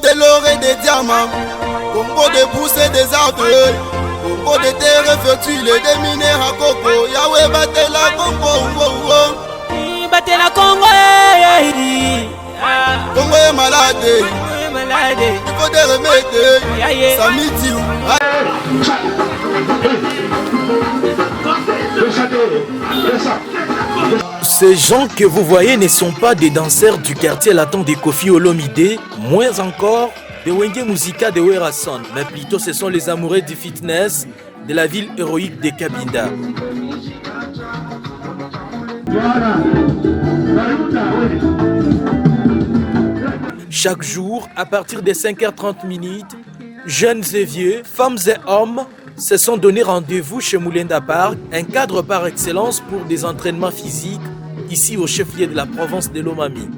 de l'or et des diamants, Congo de pousses et des arbres, Congo de terre fertile et des minéraux à coco. Yahweh batte la Congo, batte la Congo, Congo est malade, il faut des remèdes, ça m'y Ces gens que vous voyez ne sont pas des danseurs du quartier latin de Koffi Olomide, moins encore des Wenge Musika de Werason, mais plutôt ce sont les amoureux du fitness de la ville héroïque de Cabinda. Chaque jour, à partir de 5h30, jeunes et vieux, femmes et hommes se sont donné rendez-vous chez Moulenda Park, un cadre par excellence pour des entraînements physiques, ici au chef-lieu de la province de Lomami.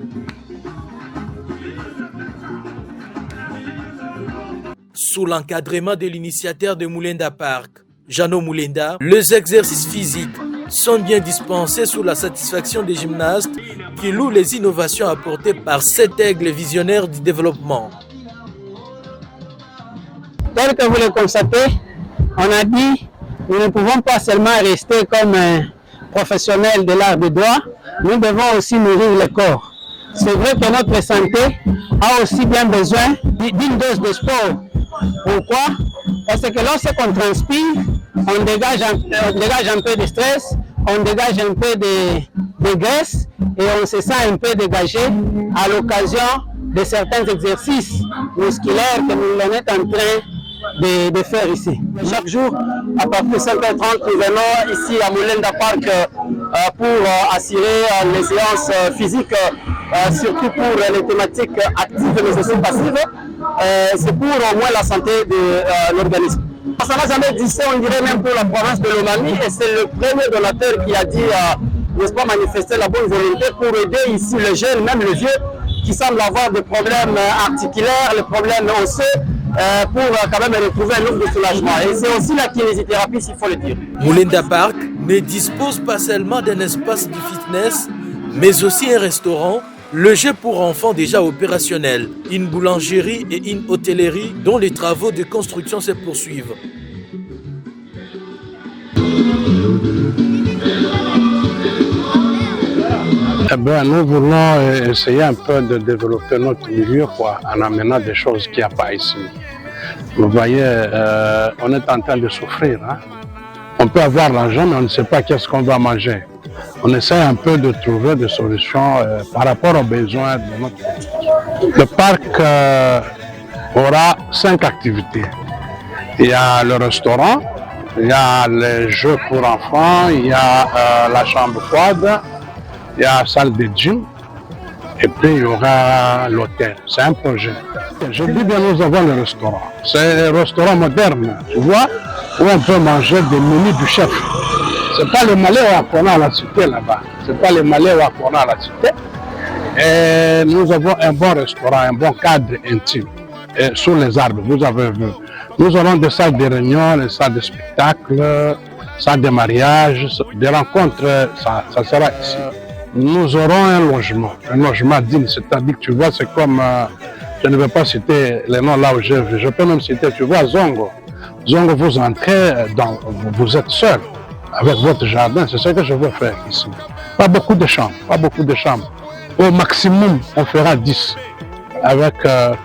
Sous l'encadrement de l'initiateur de Moulenda Park, Jano Moulenda, les exercices physiques sont bien dispensés sous la satisfaction des gymnastes qui louent les innovations apportées par cet aigle visionnaire du développement. Tel que vous le constatez, on a dit nous ne pouvons pas seulement rester comme professionnels de l'art du doigt, nous devons aussi nourrir le corps. C'est vrai que notre santé a aussi bien besoin d'une dose de sport. Pourquoi? Parce que lorsqu'on transpire, on dégage un peu de stress, on dégage un peu de graisse et on se sent un peu dégagé à l'occasion de certains exercices musculaires que nous sommes en train de faire ici. Chaque jour, à partir de 5h30, nous venons ici à Moulenda Park pour assurer les séances physiques, surtout pour les thématiques actives mais aussi passives. C'est pour au moins la santé de l'organisme. Ça n'a jamais existé, on dirait même pour la province de Lomami, et c'est le premier donateur qui a dit, n'est-ce pas, manifester la bonne volonté pour aider ici les jeunes, même les vieux, qui semblent avoir des problèmes articulaires, les problèmes osseux, pour quand même retrouver un look de soulagement. Et c'est aussi la kinésithérapie, s'il faut le dire. Moulenda Park ne dispose pas seulement d'un espace de fitness, mais aussi un restaurant, le jeu pour enfants déjà opérationnel, une boulangerie et une hôtellerie dont les travaux de construction se poursuivent. Eh bien, nous voulons essayer un peu de développer notre milieu en amenant des choses qu'il n'y a pas ici. Vous voyez, on est en train de souffrir. Hein? On peut avoir l'argent, mais on ne sait pas qu'est-ce qu'on va manger. On essaie un peu de trouver des solutions par rapport aux besoins de notre pays. Le parc aura 5 activités. Il y a le restaurant, il y a les jeux pour enfants, il y a la chambre froide, il y a la salle de gym, et puis il y aura l'hôtel. C'est un projet. Je dis bien, nous avons le restaurant. C'est un restaurant moderne, tu vois, où on peut manger des menus du chef. C'est pas le Malais qu'on a à la cité là-bas. C'est pas le Malais qu'on a à la cité. Et nous avons un bon restaurant, un bon cadre intime. Et sous les arbres, vous avez vu. Nous aurons des salles de réunion, des salles de spectacle, salles de mariage, des rencontres, ça sera ici. Nous aurons un logement digne, c'est-à-dire que tu vois, c'est comme, je ne vais pas citer les noms là où je peux même citer, tu vois, Zongo. Zongo, vous entrez, vous êtes seul avec votre jardin, c'est ce que je veux faire ici. Pas beaucoup de chambres, Au maximum, on fera 10. Avec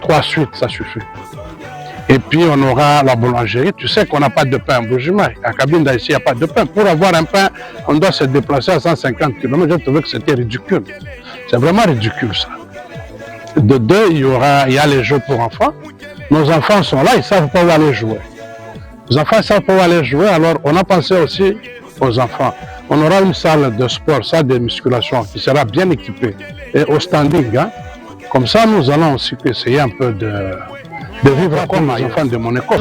3 suites, ça suffit. Et puis, on aura la boulangerie. Tu sais qu'on n'a pas de pain à Boujima. À Cabinda, ici, il n'y a pas de pain. Pour avoir un pain, on doit se déplacer à 150 km. J'ai trouvé que c'était ridicule. C'est vraiment ridicule, ça. De deux, il y a les jeux pour enfants. Nos enfants sont là, ils savent pas où aller jouer. Les enfants ne savent pas où aller jouer, alors on a pensé aussi aux enfants. On aura une salle de sport, salle de musculation qui sera bien équipée et au standing. Hein. Comme ça, nous allons aussi essayer un peu de vivre comme les enfants de mon école.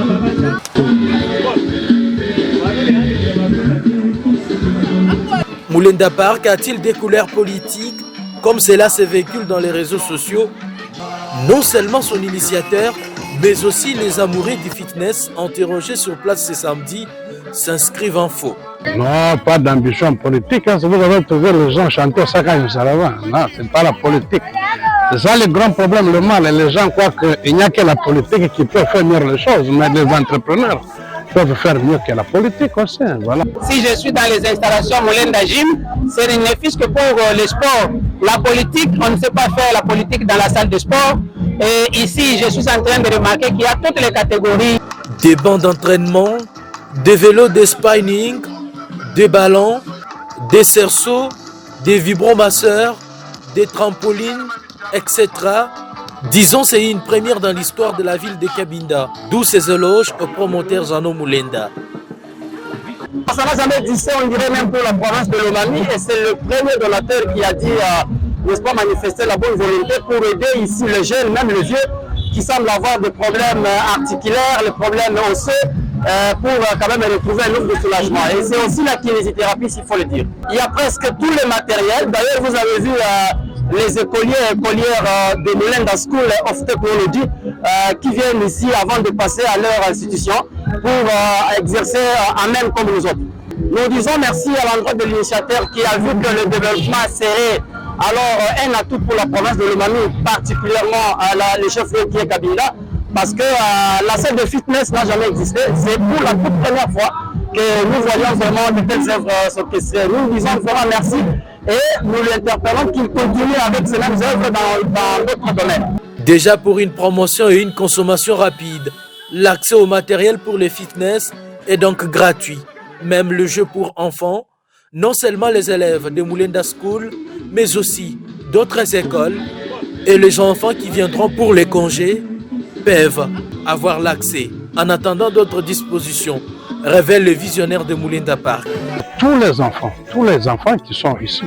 Moulenda Park a-t-il des couleurs politiques comme cela se véhicule dans les réseaux sociaux? Non seulement son initiateur, mais aussi les amoureux du fitness interrogés sur place ce samedi s'inscrivent en faux. Non, pas d'ambition politique. Hein. Vous avez trouvé les gens chanter ça quand ils sont là-bas. Non, c'est pas la politique. C'est ça le grand problème, le mal. Et les gens croient qu'il n'y a que la politique qui peut faire mieux les choses, mais les entrepreneurs peuvent faire mieux que la politique aussi. Voilà. Si je suis dans les installations Mulenda Gym, ce n'est fût que pour le sport. La politique, on ne sait pas faire la politique dans la salle de sport. Et ici, je suis en train de remarquer qu'il y a toutes les catégories. Des bancs d'entraînement, des vélos de spinning, des ballons, des cerceaux, des vibromasseurs, des trampolines, etc. Disons, c'est une première dans l'histoire de la ville de Cabinda, d'où ces éloges au promoteur Jeannot Mulenda. Ça n'a jamais existé, on dirait même pour la province de Lomami, et c'est le premier donateur qui a dit, n'est-ce pas, manifester la bonne volonté pour aider ici les jeunes, même les vieux, qui semblent avoir des problèmes articulaires, les problèmes osseux, pour quand même retrouver un ouf de soulagement. Et c'est aussi la kinésithérapie, s'il faut le dire. Il y a presque tout le matériel. D'ailleurs, vous avez vu les écoliers et écolières de Mulenda School of Technology qui viennent ici avant de passer à leur institution pour exercer en même comme nous autres. Nous disons merci à l'endroit de l'initiateur qui a vu que le développement serait alors un atout pour la province de Lomami, particulièrement le chef-lieu qui est Cabinda, parce que la salle de fitness n'a jamais existé. C'est pour la toute première fois que nous voyons vraiment de telles œuvres s'orchestrer. Nous disons vraiment merci et nous l'interpellons qu'il continue avec ces mêmes œuvres dans d'autres domaines. Déjà pour une promotion et une consommation rapide, l'accès au matériel pour les fitness est donc gratuit. Même le jeu pour enfants, non seulement les élèves de Mulenda School, mais aussi d'autres écoles et les enfants qui viendront pour les congés peuvent avoir l'accès. En attendant d'autres dispositions, révèle le visionnaire de Mulenda Park. Tous les enfants qui sont ici,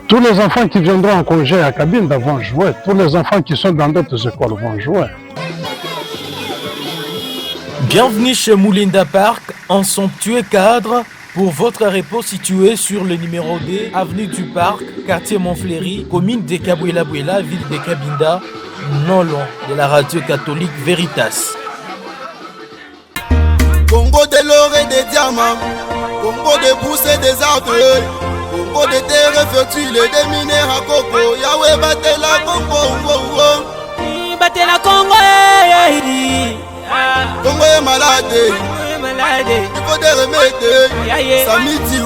tous les enfants qui viendront en congé à Cabinda vont jouer, tous les enfants qui sont dans d'autres écoles vont jouer. Bienvenue chez Mulenda Park, un somptueux cadre pour votre repos situé sur le numéro 2, avenue du Parc, quartier Montfléry, commune de Kabouela-Bouela, ville de Cabinda, non loin de la radio catholique Veritas. Congo de l'or et des diamants, Congo de pousses et des arbres, Congo de terres fertiles et des minéraux à coco, Yahweh batte la Congo, batte la Congo, Congo est malade, il faut des remèdes, Samiti